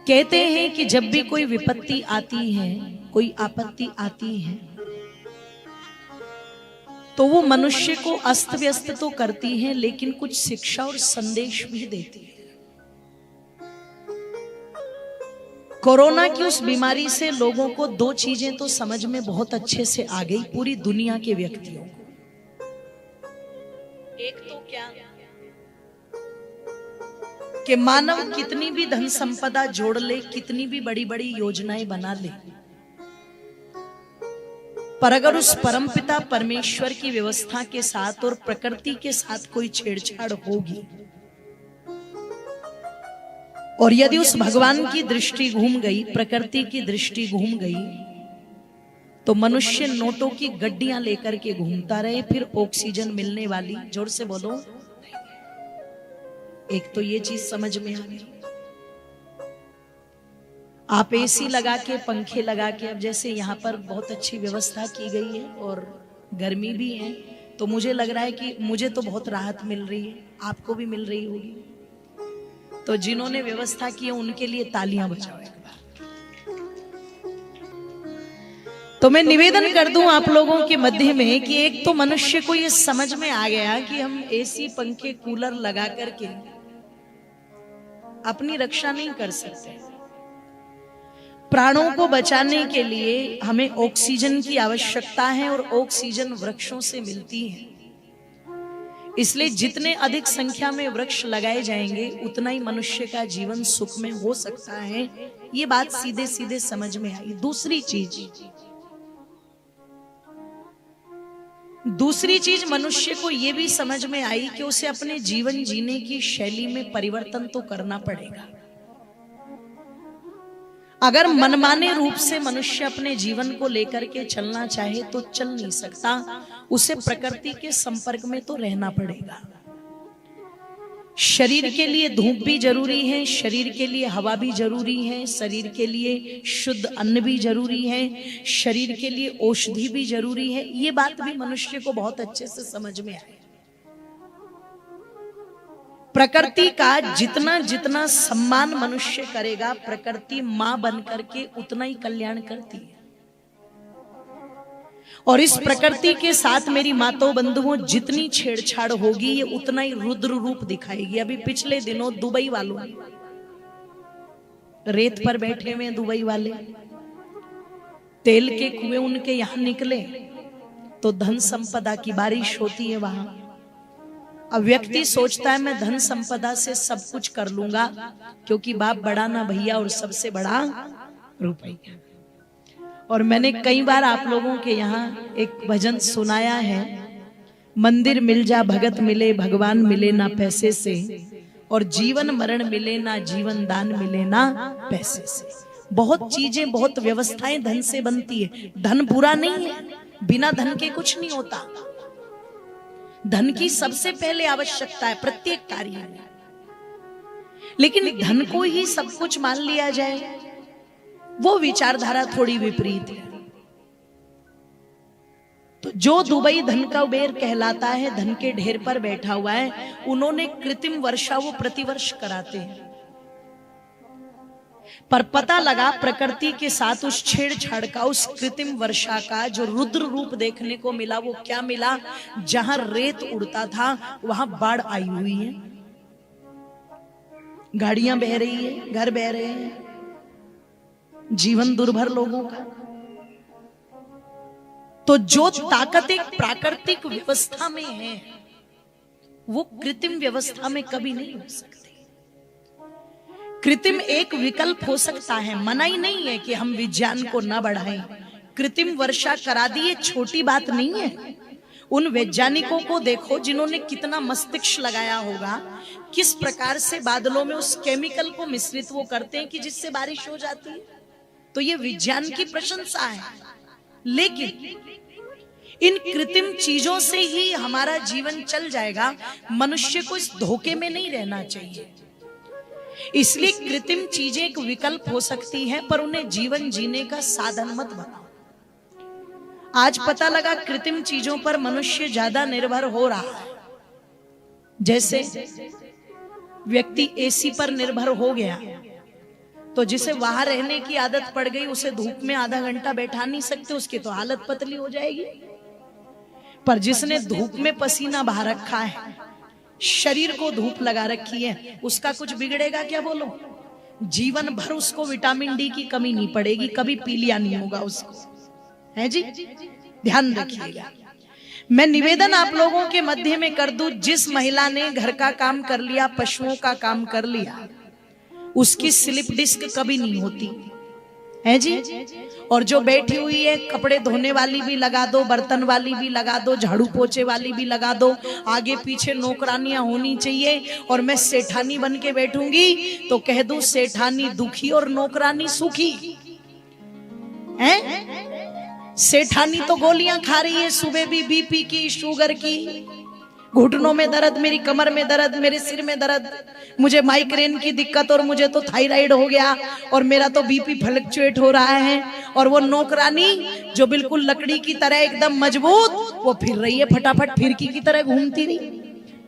कहते हैं कि जब भी कोई विपत्ति आती है, कोई आपत्ति आती है, तो वो मनुष्य को अस्त व्यस्त तो करती है, लेकिन कुछ शिक्षा और संदेश भी देती है। कोरोना की उस बीमारी से लोगों को दो चीजें तो समझ में बहुत अच्छे से आ गई, पूरी दुनिया के व्यक्तियों को। एक तो क्या कि मानव कितनी भी धन संपदा जोड़ ले, कितनी भी बड़ी बड़ी योजनाएं बना ले, पर अगर उस परमपिता परमेश्वर की व्यवस्था के साथ और प्रकृति के साथ कोई छेड़छाड़ होगी, और यदि उस भगवान की दृष्टि घूम गई, प्रकृति की दृष्टि घूम गई, तो मनुष्य नोटों की गड्डियां लेकर के घूमता रहे, फिर ऑक्सीजन मिलने वाली, जोर से बोलो। एक तो ये चीज समझ में आ गई। आप एसी लगा के, पंखे लगा के, अब जैसे यहाँ पर बहुत अच्छी व्यवस्था की गई है और गर्मी भी है, तो मुझे लग रहा है कि मुझे तो बहुत राहत मिल रही है, आपको भी मिल रही होगी। तो जिन्होंने व्यवस्था की है उनके लिए तालियां बजाओ एक बार। तो मैं निवेदन कर दूं आप लोगों के मध्य में कि एक तो मनुष्य को ये समझ में आ गया कि हम एसी, पंखे, कूलर लगा करके अपनी रक्षा नहीं कर सकते। प्राणों को बचाने के लिए हमें ऑक्सीजन की आवश्यकता है और ऑक्सीजन वृक्षों से मिलती है। इसलिए जितने अधिक संख्या में वृक्ष लगाए जाएंगे उतना ही मनुष्य का जीवन सुख में हो सकता है। ये बात सीधे सीधे समझ में आई। दूसरी चीज मनुष्य को यह भी समझ में आई कि उसे अपने जीवन जीने की शैली में परिवर्तन तो करना पड़ेगा। अगर मनमाने रूप से मनुष्य अपने जीवन को लेकर के चलना चाहे तो चल नहीं सकता, उसे प्रकृति के संपर्क में तो रहना पड़ेगा। शरीर के लिए धूप भी जरूरी है, शरीर के लिए हवा भी जरूरी है, शरीर के लिए शुद्ध अन्न भी जरूरी है, शरीर के लिए औषधि भी जरूरी है। ये बात भी मनुष्य को बहुत अच्छे से समझ में आई। प्रकृति का जितना जितना सम्मान मनुष्य करेगा, प्रकृति मां बन करके उतना ही कल्याण करती है। और इस प्रकृति के साथ मेरी माताओं बंधुओं जितनी छेड़छाड़ होगी, ये उतना ही रुद्र रूप दिखाएगी। अभी पिछले दिनों दुबई वालों, रेत पर बैठे हुए दुबई वाले, तेल के कुएं उनके यहां निकले तो धन संपदा की बारिश होती है वहां। अब व्यक्ति सोचता है मैं धन संपदा से सब कुछ कर लूंगा, क्योंकि बाप बड़ा ना भैया और सबसे बड़ा रुपया। और मैंने कई बार आप लोगों के यहाँ एक भजन सुनाया है, मंदिर मिल जा भगत मिले, भगवान मिले ना पैसे से, और जीवन मरण मिले ना, जीवन दान मिले ना पैसे से। बहुत चीजें, बहुत व्यवस्थाएं धन से बनती है। धन बुरा नहीं है, बिना धन के कुछ नहीं होता। धन की सबसे पहले आवश्यकता है प्रत्येक कार्य में, लेकिन धन को ही सब कुछ मान लिया जाए, वो विचारधारा थोड़ी विपरीत है। तो जो दुबई धन का कुबेर कहलाता है, धन के ढेर पर बैठा हुआ है, उन्होंने कृत्रिम वर्षा वो प्रतिवर्ष कराते हैं। पर पता लगा प्रकृति के साथ उस छेड़छाड़ का, उस कृत्रिम वर्षा का जो रुद्र रूप देखने को मिला, वो क्या मिला? जहां रेत उड़ता था वहां बाढ़ आई हुई है, गाड़ियां बह रही है, घर बह रहे हैं, जीवन दुर्भर लोगों का। तो जो ताकत एक प्राकृतिक व्यवस्था में है, वो कृत्रिम व्यवस्था में कभी नहीं हो सकती। कृत्रिम एक विकल्प हो सकता है, मनाही नहीं है कि हम विज्ञान को ना बढ़ाएं। कृत्रिम वर्षा करा दी, ये छोटी बात नहीं है। उन वैज्ञानिकों को देखो जिन्होंने कितना मस्तिष्क लगाया होगा, किस प्रकार से बादलों में उस केमिकल को मिश्रित वो करते हैं कि जिससे बारिश हो जाती है। तो ये विज्ञान की प्रशंसा है, लेकिन इन कृत्रिम चीजों से ही हमारा जीवन चल जाएगा। मनुष्य को इस धोखे में नहीं रहना चाहिए। इसलिए कृत्रिम चीजें एक विकल्प हो सकती हैं, पर उन्हें जीवन जीने का साधन मत बनाओ। आज पता लगा कृत्रिम चीजों पर मनुष्य ज्यादा निर्भर हो रहा है। जैसे व्यक्ति एसी पर निर्भर हो गया तो जिसे वहां रहने की आदत पड़ गई उसे धूप में आधा घंटा बैठा नहीं सकते, उसकी तो हालत पतली हो जाएगी। पर जिसने धूप में पसीना बहा रखा है, शरीर को धूप लगा रखी है, उसका कुछ बिगड़ेगा क्या बोलो? जीवन भर उसको विटामिन डी की कमी नहीं पड़ेगी, कभी पीलिया नहीं होगा उसको, है जी? ध्यान रखिएगा। मैं निवेदन आप लोगों के मध्य में कर दूं, जिस महिला ने घर का काम कर लिया, पशुओं का काम कर लिया, उसकी स्लिप डिस्क कभी नहीं होती, है जी? और जो बैठी हुई है, कपड़े धोने वाली भी लगा दो, बर्तन वाली भी लगा दो, झाड़ू पोछे वाली भी लगा दो, आगे पीछे नौकरानियां होनी चाहिए। और मैं सेठानी बन के बैठूंगी तो कह दूं सेठानी दुखी और नौकरानी सुखी है। सेठानी तो गोलियां खा रही है, सुबह भी बीपी की, शुगर की, घुटनों में दर्द, मेरी कमर में दर्द, मेरे सिर में दर्द, मुझे माइग्रेन की दिक्कत, और मुझे तो थायराइड हो गया, और मेरा तो बीपी फ्लक्चुएट हो रहा है। और वो नौकरानी जो बिल्कुल लकड़ी की तरह एकदम मजबूत, वो फिर रही है फटाफट फिरकी की तरह घूमती रही,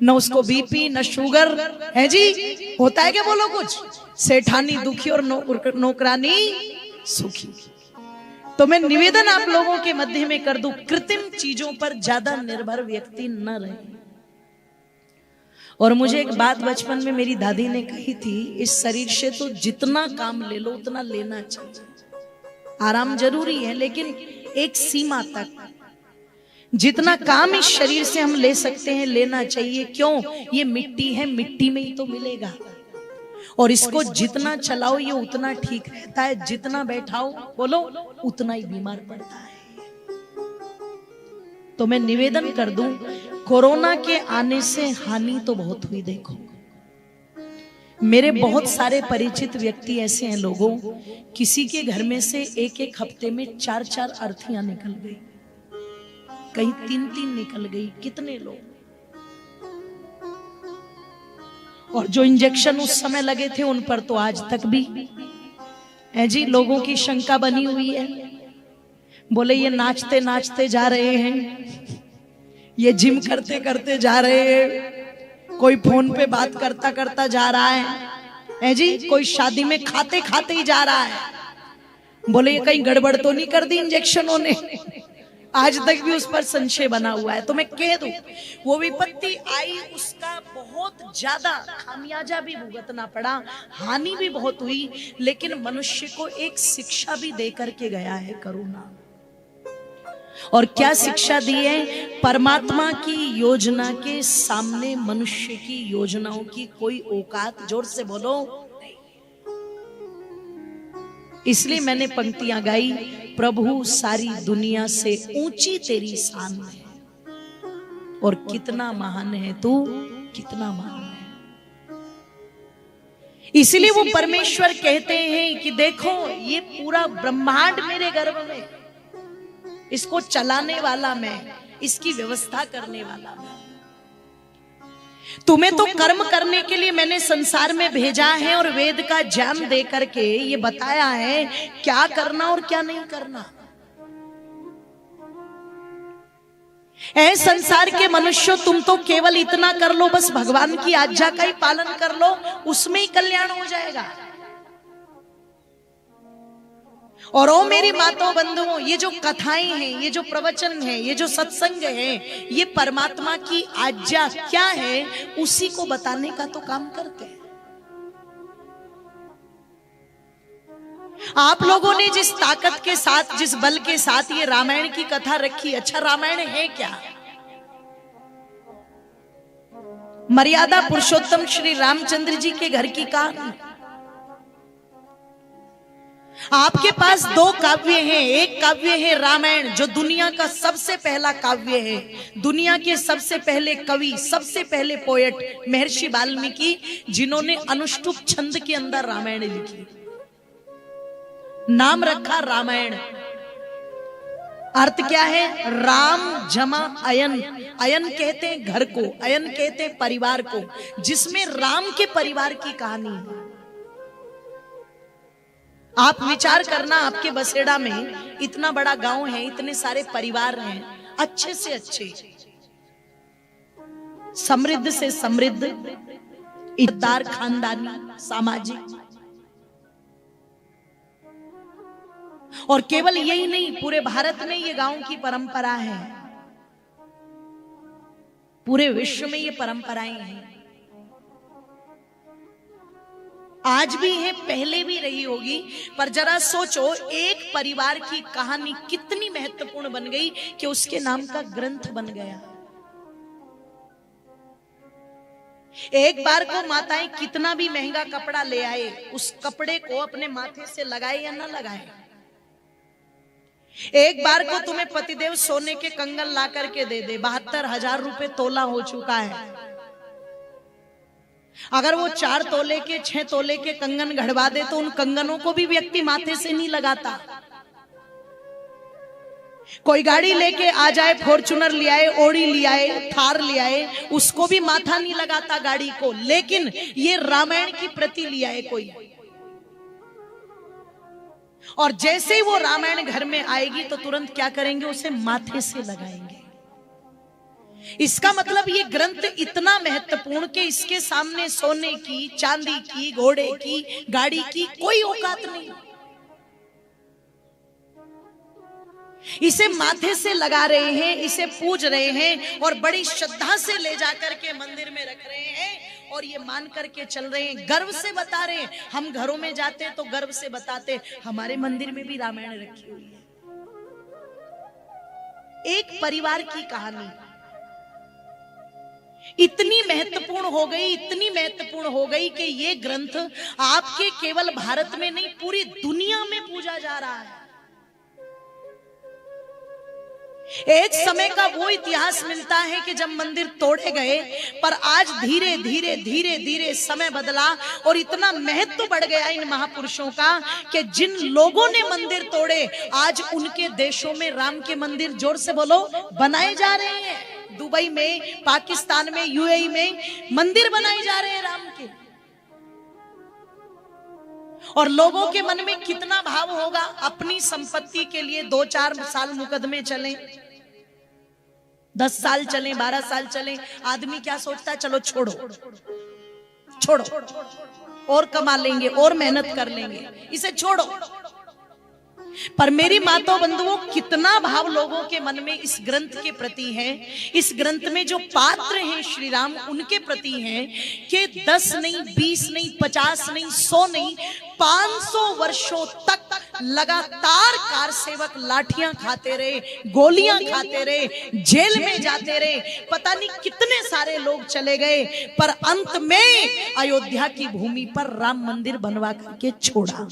न उसको बीपी न शुगर, है जी? होता है क्या बोलो कुछ? सेठानी दुखी और नौकरानी सुखी। तो मैं निवेदन आप लोगों के मध्य में कर दूं, कृत्रिम चीजों पर ज्यादा निर्भर व्यक्ति न रहे। और मुझे एक बात बचपन में मेरी दादी ने कही थी, इस शरीर से तो जितना काम ले लो उतना लेना चाहिए। आराम जरूरी है लेकिन एक सीमा तक। जितना काम इस शरीर से हम ले सकते हैं लेना चाहिए। क्यों? ये मिट्टी है, मिट्टी में ही तो मिलेगा। और इसको जितना चलाओ ये उतना ठीक रहता है, जितना बैठाओ बोलो उतना ही बीमार पड़ता है। तो मैं निवेदन कर दूं, कोरोना के आने से हानि तो बहुत हुई। देखो मेरे बहुत सारे परिचित व्यक्ति ऐसे हैं, लोगों किसी के घर में से एक एक हफ्ते में 4-4 अर्थियां निकल गई, कहीं 3-3 निकल गई, कितने लोग। और जो इंजेक्शन उस समय लगे थे उन पर तो आज तक भी है जी लोगों की शंका बनी हुई है। बोले ये नाचते नाचते जा रहे हैं, ये जिम करते करते जा रहे हैं, कोई फोन पे बात करता करता जा रहा है जी, कोई शादी में खाते खाते ही जा रहा है। बोले ये कहीं गड़बड़ तो नहीं कर दी इंजेक्शनों ने? आज तक भी उस पर संशय बना हुआ है। तो मैं कह दूं, वो विपत्ति आई, उसका बहुत ज्यादा खामियाजा भी भुगतना पड़ा, हानि भी बहुत हुई, लेकिन मनुष्य को एक शिक्षा भी दे करके गया है कोरोना। और क्या शिक्षा दी है? परमात्मा की योजना के सामने मनुष्य की योजनाओं की कोई औकात, जोर से बोलो, नहीं। इसलिए मैंने पंक्तियां गाई, प्रभु सारी दुनिया से ऊंची तेरी शान है, और कितना महान है तू, कितना महान है। इसलिए वो परमेश्वर कहते हैं कि देखो ये पूरा ब्रह्मांड मेरे गर्भ में, इसको चलाने वाला मैं, इसकी व्यवस्था करने वाला मैं। तुम्हें तो कर्म करने के लिए मैंने संसार में भेजा है और वेद का ज्ञान दे करके ये बताया है क्या करना और क्या नहीं करना। ऐ संसार के मनुष्यों, तुम तो केवल इतना कर लो, बस भगवान की आज्ञा का ही पालन कर लो, उसमें ही कल्याण हो जाएगा। और ओ मेरी माताओं बंधुओं, ये जो कथाएं हैं, ये जो प्रवचन है, ये जो सत्संग है, ये परमात्मा की आज्ञा क्या है उसी को बताने का तो काम करते हैं। आप लोगों ने जिस ताकत के साथ, जिस बल के साथ ये रामायण की कथा रखी, अच्छा रामायण है क्या? मर्यादा पुरुषोत्तम श्री रामचंद्र जी के घर की कहानी। आपके पास 2 काव्य हैं। एक काव्य है रामायण, जो दुनिया का सबसे पहला काव्य है। दुनिया के सबसे पहले कवि, सबसे पहले पोएट महर्षि वाल्मीकि, जिन्होंने अनुष्टुप छंद के अंदर रामायण लिखी, नाम रखा रामायण। अर्थ क्या है? राम जमा अयन। अयन कहते हैं घर को, अयन कहते हैं परिवार को, जिसमें राम के परिवार की कहानी है। आप विचार करना, आपके बसेड़ा में इतना बड़ा गांव है, इतने सारे परिवार हैं, अच्छे से अच्छे, समृद्ध से समृद्ध, इज्जतदार, खानदानी, सामाजिक, और केवल यही नहीं, पूरे भारत में ये गांव की परंपरा है, पूरे विश्व में ये परंपराएं हैं। आज भी है, पहले भी रही होगी, पर जरा सोचो एक परिवार की कहानी कितनी महत्वपूर्ण बन गई कि उसके नाम का ग्रंथ बन गया। एक बार को माताएं कितना भी महंगा कपड़ा ले आए, उस कपड़े को अपने माथे से लगाए या ना लगाए। एक बार को तुम्हें पतिदेव सोने के कंगन ला करके दे दे, 72,000 रुपए तोला हो चुका है। अगर वो 4 तोले के 6 तोले के कंगन घड़वा दे तो उन कंगनों को भी व्यक्ति माथे से नहीं लगाता। कोई गाड़ी लेके आ जाए, फॉर्च्यूनर ले आए, ओडी ले आए, थार ले आए, उसको भी माथा नहीं लगाता गाड़ी को। लेकिन ये रामायण की प्रति ले आए कोई, और जैसे ही वो रामायण घर में आएगी तो तुरंत क्या करेंगे, उसे माथे से लगाएंगे। इसका मतलब ये ग्रंथ इतना महत्वपूर्ण कि इसके सामने सोने की, चांदी की, घोड़े की, गाड़ी की कोई औकात नहीं। इसे माथे से लगा रहे हैं, इसे पूज रहे हैं और बड़ी श्रद्धा से ले जाकर के मंदिर में रख रहे हैं और ये मान करके चल रहे हैं, गर्व से बता रहे हैं। हम घरों में जाते हैं तो गर्व से बताते, हमारे मंदिर में भी रामायण रखी हुई है। एक परिवार की कहानी इतनी महत्वपूर्ण हो गई, इतनी महत्वपूर्ण हो गई कि ये ग्रंथ आपके केवल भारत में नहीं, पूरी दुनिया में पूजा जा रहा है। एक समय का वो इतिहास मिलता है कि जब मंदिर तोड़े गए, पर आज धीरे धीरे धीरे धीरे समय बदला और इतना महत्व बढ़ गया इन महापुरुषों का कि जिन लोगों ने मंदिर तोड़े, आज उनके देशों में राम के मंदिर, जोर से बोलो, बनाए जा रहे हैं। दुबई में, पाकिस्तान में, यूएई में मंदिर बनाए जा रहे हैं राम के। और लोगों के मन में कितना भाव होगा, अपनी संपत्ति के लिए 2-4 साल मुकदमे चले, 10 साल चले, 12 साल चले, आदमी क्या सोचता है, चलो छोड़ो छोड़ो, और कमा लेंगे और मेहनत कर लेंगे, इसे छोड़ो। पर मेरी माताओं बंधुओं, कितना भाव लोगों के मन में इस ग्रंथ के प्रति है। इस ग्रंथ में जो पात्र हैं श्री राम, उनके प्रति हैं कि 10 नहीं, 20 नहीं, 50 नहीं, 100 नहीं, 500 वर्षों तक लगातार कार सेवक लाठियां खाते रहे, गोलियां खाते रहे, जेल में जाते रहे, पता नहीं कितने सारे लोग चले गए, पर अंत में अयोध्या की भूमि पर राम मंदिर बनवा करके छोड़ा।